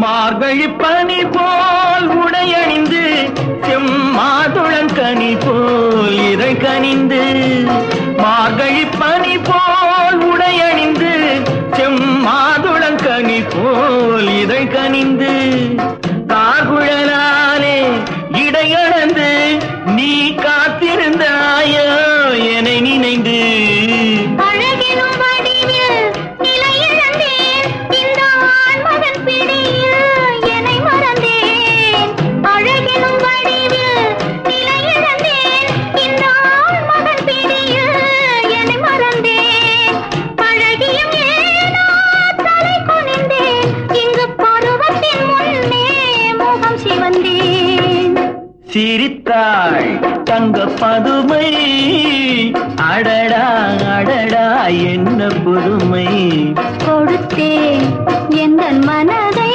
மார்கழி பனி போல் உடையணிந்து செம்மாதுளங்கனி போல் இதை கனிந்து மார்கழி பனி போல் உடையணிந்து செம்மாதுளங்கனி போல் இதை கனிந்து கார்குழலாலே இடையளந்து நீ காத்திருந்தாயோ என்னை நினைந்து சிரித்தாள் தங்க பதுமை அடடா அடடா என்ன புதுமை கொடுத்தேன் எந்த மன